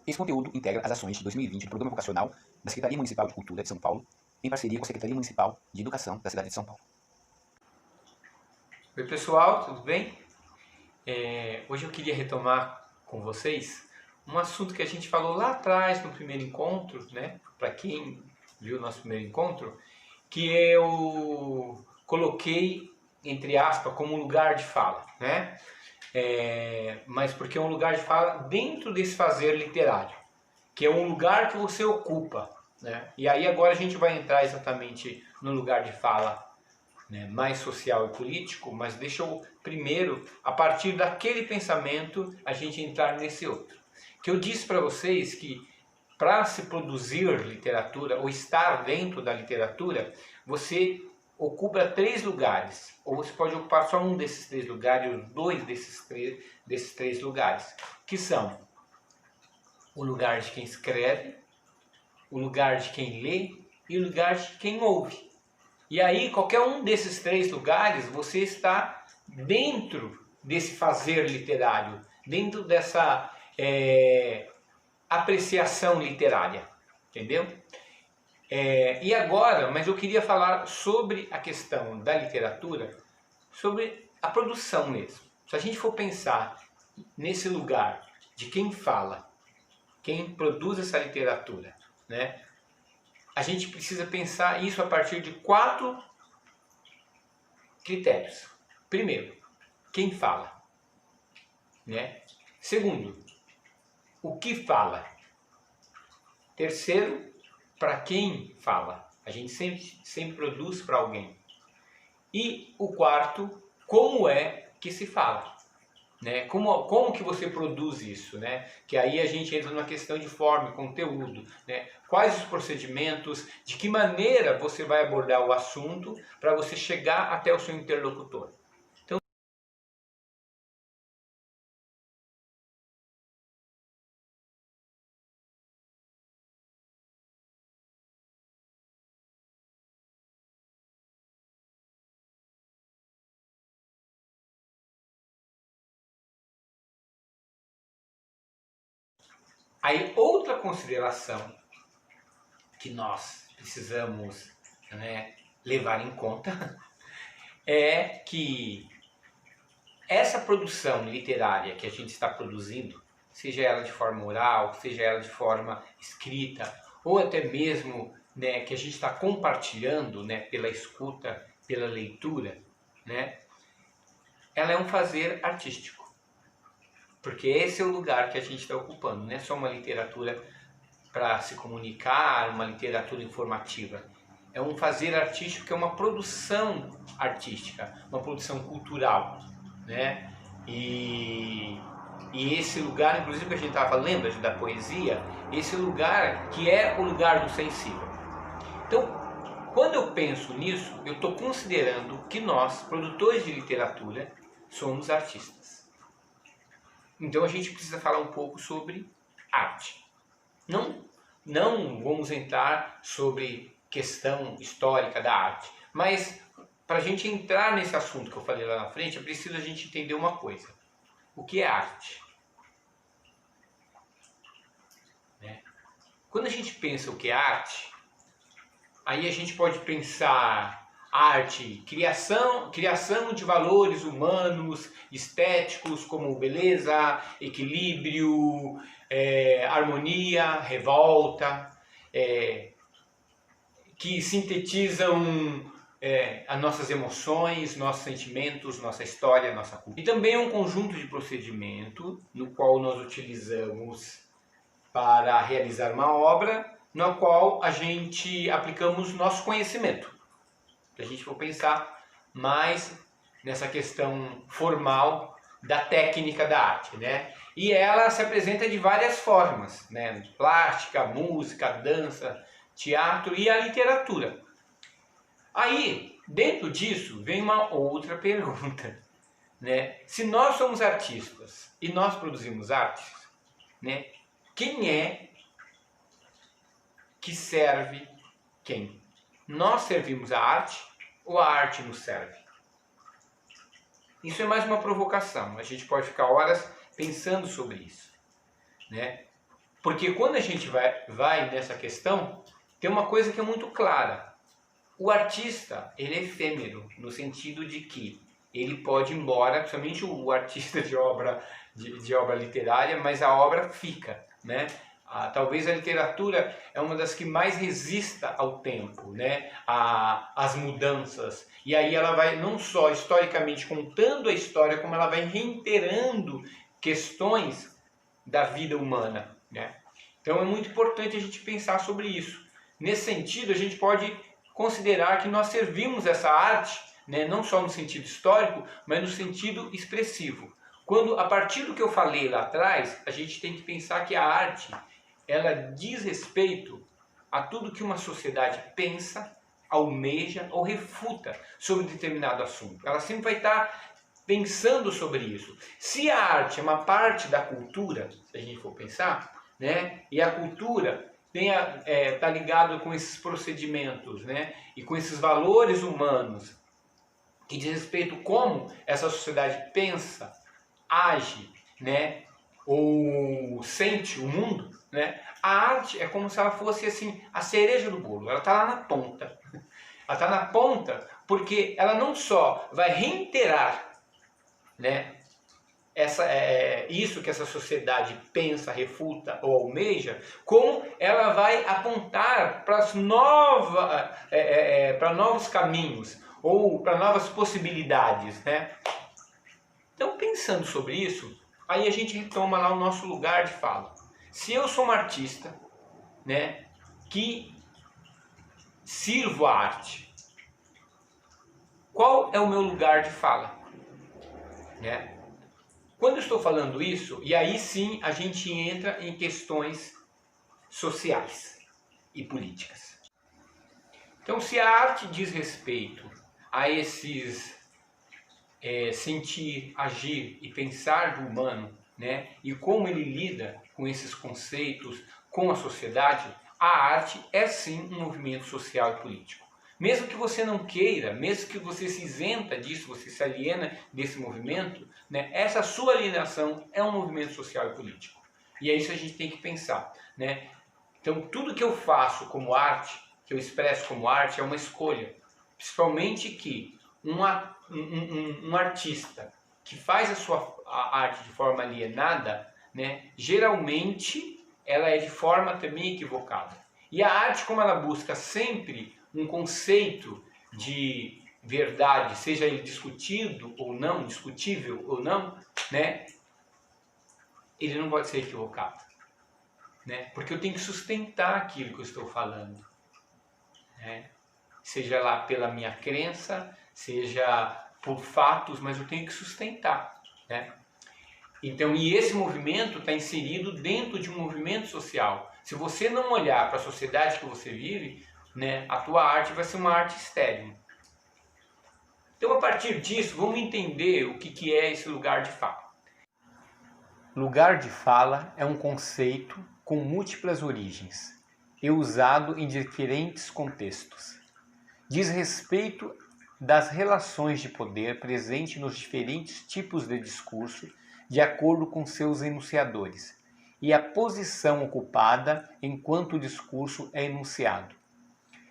Esse conteúdo integra as ações de 2020 do Programa Vocacional da Secretaria Municipal de Cultura de São Paulo, em parceria com a Secretaria Municipal de Educação da cidade de São Paulo. Oi pessoal, tudo bem? Hoje eu queria retomar com vocês um assunto que a gente falou lá atrás no primeiro encontro, né? Para quem viu o nosso primeiro encontro, que eu coloquei, entre aspas, como um lugar de fala, né? Mas porque é um lugar de fala dentro desse fazer literário, que é um lugar que você ocupa, né? E aí agora a gente vai entrar exatamente no lugar de fala, né, mais social e político, mas deixa eu primeiro, a partir daquele pensamento, a gente entrar nesse outro. Que eu disse para vocês que para se produzir literatura ou estar dentro da literatura, você ocupa 3 lugares, ou você pode ocupar só um desses 3 lugares, ou 2 desses três lugares, que são o lugar de quem escreve, o lugar de quem lê e o lugar de quem ouve. E aí, qualquer um desses 3 lugares, você está dentro desse fazer literário, dentro dessa apreciação literária, entendeu? E agora, mas eu queria falar sobre a questão da literatura, sobre a produção mesmo. Se a gente for pensar nesse lugar de quem fala, quem produz essa literatura, né? A gente precisa pensar isso a partir de 4 critérios. Primeiro, quem fala, né? Segundo, o que fala. Terceiro, para quem fala. A gente sempre produz para alguém. E o quarto, como é que se fala, né? Como que você produz isso, né? Que aí a gente entra numa questão de forma, conteúdo, né? Quais os procedimentos, de que maneira você vai abordar o assunto para você chegar até o seu interlocutor. Então, aí outra consideração que nós precisamos, né, levar em conta é que essa produção literária que a gente está produzindo, seja ela de forma oral, seja ela de forma escrita, ou até mesmo, né, que a gente está compartilhando, né, pela escuta, pela leitura, né, ela é um fazer artístico. Porque esse é o lugar que a gente está ocupando, não é só uma literatura para se comunicar, uma literatura informativa. É um fazer artístico que é uma produção artística, uma produção cultural, né? E esse lugar, inclusive que a gente estava, lembra da poesia? Esse lugar que é o lugar do sensível. Então, quando eu penso nisso, eu estou considerando que nós, produtores de literatura, somos artistas. Então a gente precisa falar um pouco sobre arte. Não vamos entrar sobre questão histórica da arte, mas para a gente entrar nesse assunto que eu falei lá na frente, é preciso a gente entender uma coisa. O que é arte? Né? Quando a gente pensa o que é arte, aí a gente pode pensar arte, criação de valores humanos, estéticos, como beleza, equilíbrio, harmonia, revolta, que sintetizam as nossas emoções, nossos sentimentos, nossa história, nossa cultura. E também um conjunto de procedimento no qual nós utilizamos para realizar uma obra, na qual a gente aplicamos nosso conhecimento. Se a gente for pensar mais nessa questão formal da técnica da arte, né? E ela se apresenta de várias formas, né? Plástica, música, dança, teatro e a literatura. Aí, dentro disso, vem uma outra pergunta, né? Se nós somos artistas e nós produzimos artes, né? Quem é que serve quem? Nós servimos a arte ou a arte nos serve? Isso é mais uma provocação. A gente pode ficar horas pensando sobre isso, né? Porque quando a gente vai nessa questão, tem uma coisa que é muito clara. O artista, ele é efêmero, no sentido de que ele pode ir embora, principalmente o artista de obra literária, mas a obra fica, né? Talvez a literatura é uma das que mais resista ao tempo, né? Às mudanças. E aí ela vai não só historicamente contando a história, como ela vai reiterando questões da vida humana, né? Então é muito importante a gente pensar sobre isso. Nesse sentido, a gente pode considerar que nós servimos essa arte, né, não só no sentido histórico, mas no sentido expressivo. Quando, a partir do que eu falei lá atrás, a gente tem que pensar que a arte, ela diz respeito a tudo que uma sociedade pensa, almeja ou refuta sobre determinado assunto. Ela sempre vai estar pensando sobre isso. Se a arte é uma parte da cultura, se a gente for pensar, né, e a cultura está ligado com esses procedimentos, né, e com esses valores humanos que diz respeito como essa sociedade pensa, age, né, ou sente o mundo, né, a arte é como se ela fosse assim a cereja do bolo. Ela está lá na ponta. Ela está na ponta porque ela não só vai reiterar, né, isso que essa sociedade pensa, refuta ou almeja, como ela vai apontar para novos caminhos ou para novas possibilidades, né? Então, pensando sobre isso, aí a gente retoma lá o nosso lugar de fala. Se eu sou um artista, né, que sirvo a arte, qual é o meu lugar de fala, né? Quando eu estou falando isso, e aí sim a gente entra em questões sociais e políticas. Então, se a arte diz respeito a esses sentir, agir e pensar do humano, né, e como ele lida com esses conceitos, com a sociedade, a arte é sim um movimento social e político. Mesmo que você não queira, mesmo que você se isenta disso, você se aliena desse movimento, né, essa sua alienação é um movimento social e político. E é isso que a gente tem que pensar, né? Então, tudo que eu faço como arte, que eu expresso como arte, é uma escolha. Principalmente que um artista que faz a sua arte de forma alienada, né, geralmente ela é de forma também equivocada. E a arte, como ela busca sempre um conceito de verdade, seja ele discutido ou não, discutível ou não, né, ele não pode ser equivocado, né, porque eu tenho que sustentar aquilo que eu estou falando, né, seja lá pela minha crença, seja por fatos, mas eu tenho que sustentar, né? Então, e esse movimento está inserido dentro de um movimento social. Se você não olhar para a sociedade que você vive, né, a tua arte vai ser uma arte estéril. Então, a partir disso, vamos entender o que é esse lugar de fala. Lugar de fala é um conceito com múltiplas origens e usado em diferentes contextos. Diz respeito das relações de poder presentes nos diferentes tipos de discurso, de acordo com seus enunciadores, e a posição ocupada enquanto o discurso é enunciado.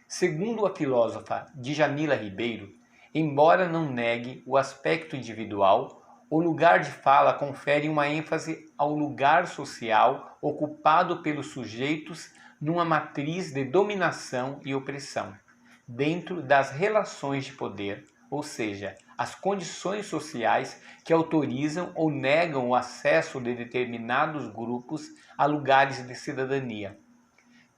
Segundo a filósofa Djanila Ribeiro, embora não negue o aspecto individual, o lugar de fala confere uma ênfase ao lugar social ocupado pelos sujeitos numa matriz de dominação e opressão, dentro das relações de poder, ou seja, as condições sociais que autorizam ou negam o acesso de determinados grupos a lugares de cidadania.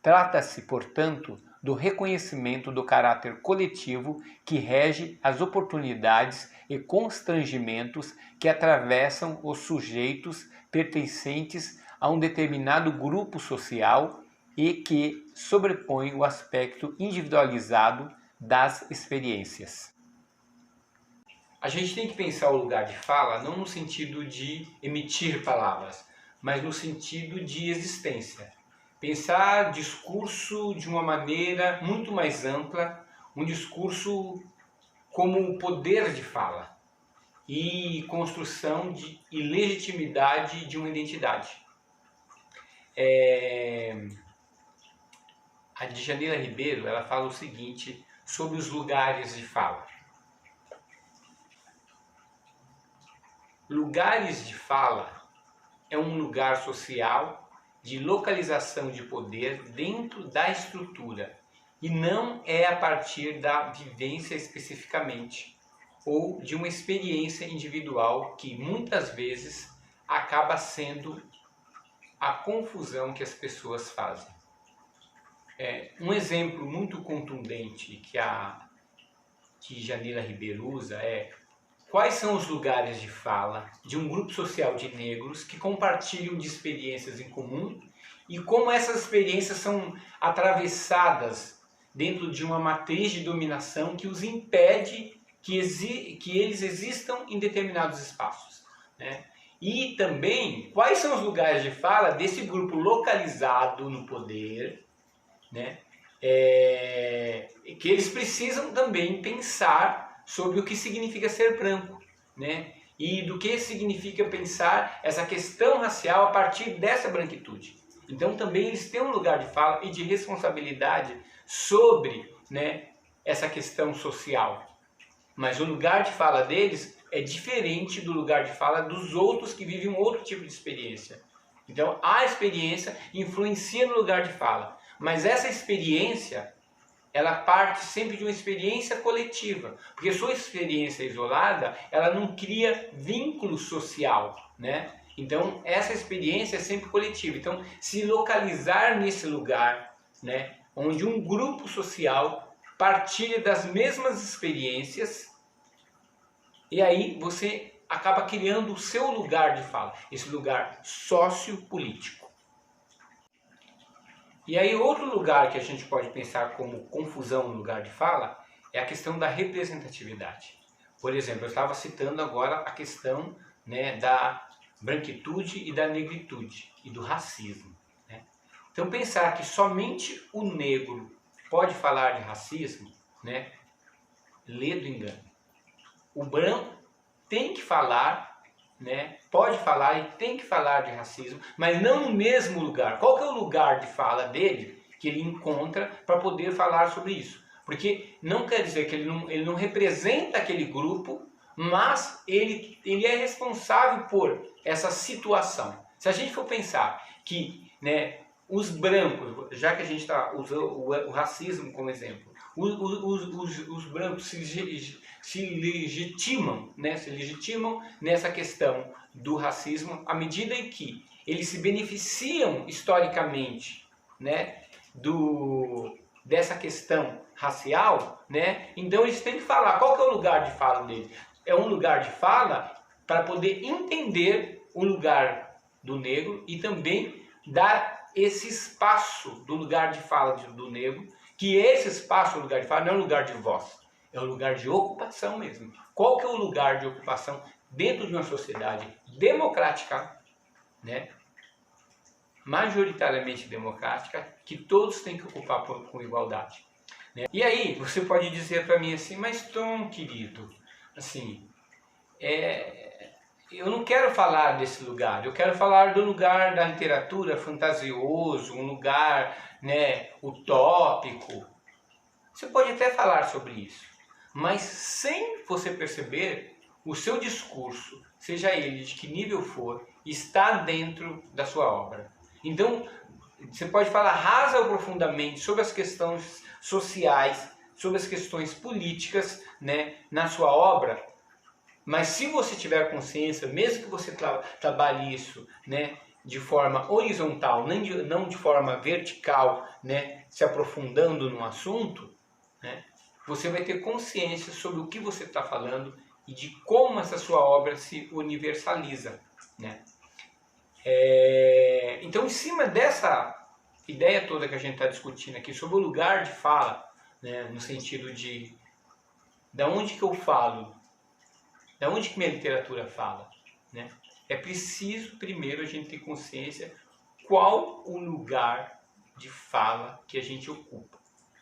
Trata-se, portanto, do reconhecimento do caráter coletivo que rege as oportunidades e constrangimentos que atravessam os sujeitos pertencentes a um determinado grupo social e que sobrepõe o aspecto individualizado das experiências. A gente tem que pensar o lugar de fala não no sentido de emitir palavras, mas no sentido de existência. Pensar discurso de uma maneira muito mais ampla, um discurso como poder de fala e construção e legitimidade de uma identidade. A Djanila Ribeiro, ela fala o seguinte sobre os lugares de fala. Lugares de fala é um lugar social de localização de poder dentro da estrutura e não é a partir da vivência especificamente ou de uma experiência individual que muitas vezes acaba sendo a confusão que as pessoas fazem. Um exemplo muito contundente que Djanila Ribeiro usa é: quais são os lugares de fala de um grupo social de negros que compartilham de experiências em comum e como essas experiências são atravessadas dentro de uma matriz de dominação que os impede que eles existam em determinados espaços, né? E também quais são os lugares de fala desse grupo localizado no poder, né? Que eles precisam também pensar sobre o que significa ser branco, né? E do que significa pensar essa questão racial a partir dessa branquitude. Então também eles têm um lugar de fala e de responsabilidade sobre, né, essa questão social. Mas o lugar de fala deles é diferente do lugar de fala dos outros que vivem um outro tipo de experiência. Então a experiência influencia no lugar de fala, mas essa experiência ela parte sempre de uma experiência coletiva, porque sua experiência isolada ela não cria vínculo social, né? Então essa experiência é sempre coletiva. Então se localizar nesse lugar, né, onde um grupo social partilha das mesmas experiências, e aí você acaba criando o seu lugar de fala, esse lugar sociopolítico. E aí outro lugar que a gente pode pensar como confusão no lugar de fala é a questão da representatividade. Por exemplo, eu estava citando agora a questão, né, da branquitude e da negritude e do racismo, né? Então pensar que somente o negro pode falar de racismo, né, lê do engano. O branco tem que falar, né, pode falar e tem que falar de racismo, mas não no mesmo lugar. Qual que é o lugar de fala dele que ele encontra para poder falar sobre isso? Porque não quer dizer que ele não representa aquele grupo, mas ele é responsável por essa situação. Se a gente for pensar que, né, os brancos, já que a gente está usando o racismo como exemplo, os brancos se legitimam, né, nessa questão do racismo à medida em que eles se beneficiam historicamente, né, dessa questão racial, né? Então eles têm que falar. Qual que é o lugar de fala dele? É um lugar de fala para poder entender o lugar do negro e também dar esse espaço do lugar de fala do negro, que esse espaço, o lugar de fala, não é um lugar de voz, é um lugar de ocupação mesmo. Qual que é o lugar de ocupação dentro de uma sociedade democrática, né? Majoritariamente democrática, que todos têm que ocupar com igualdade, né? E aí você pode dizer para mim assim, mas Tom, querido, assim, eu não quero falar desse lugar, eu quero falar do lugar da literatura fantasioso, um lugar, né, utópico. Você pode até falar sobre isso, mas sem você perceber, o seu discurso, seja ele de que nível for, está dentro da sua obra. Então, você pode falar rasa ou profundamente sobre as questões sociais, sobre as questões políticas, né, na sua obra, mas se você tiver consciência, mesmo que você trabalhe isso, né, de forma horizontal, não de forma vertical, né, se aprofundando no assunto, né, você vai ter consciência sobre o que você está falando e de como essa sua obra se universaliza, né? Então, em cima dessa ideia toda que a gente está discutindo aqui sobre o lugar de fala, né, no sentido de onde que eu falo, da onde que minha literatura fala, né? É preciso primeiro a gente ter consciência qual o lugar de fala que a gente ocupa,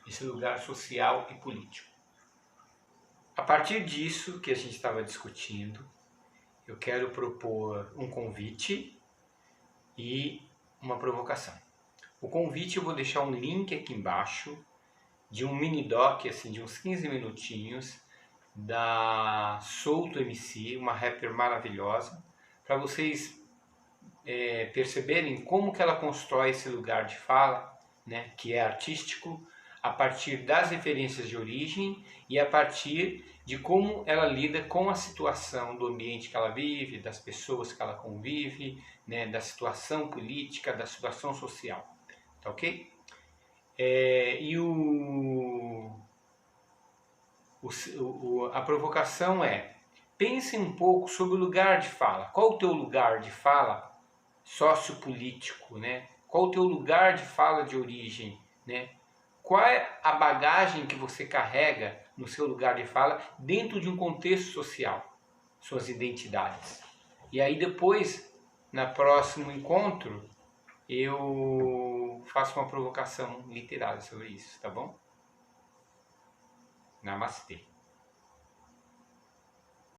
esse lugar social e político. A partir disso que a gente estava discutindo, eu quero propor um convite e uma provocação. O convite eu vou deixar um link aqui embaixo de um mini doc, assim, de uns 15 minutinhos, da Solto MC, uma rapper maravilhosa, para vocês perceberem como que ela constrói esse lugar de fala, né, que é artístico, a partir das referências de origem e a partir de como ela lida com a situação do ambiente que ela vive, das pessoas que ela convive, né, da situação política, da situação social. Tá ok? A provocação é: pense um pouco sobre o lugar de fala. Qual o teu lugar de fala sociopolítico, né? Qual o teu lugar de fala de origem, né? Qual é a bagagem que você carrega no seu lugar de fala dentro de um contexto social, suas identidades. E aí depois, no próximo encontro, eu faço uma provocação literária sobre isso, tá bom? Namastê.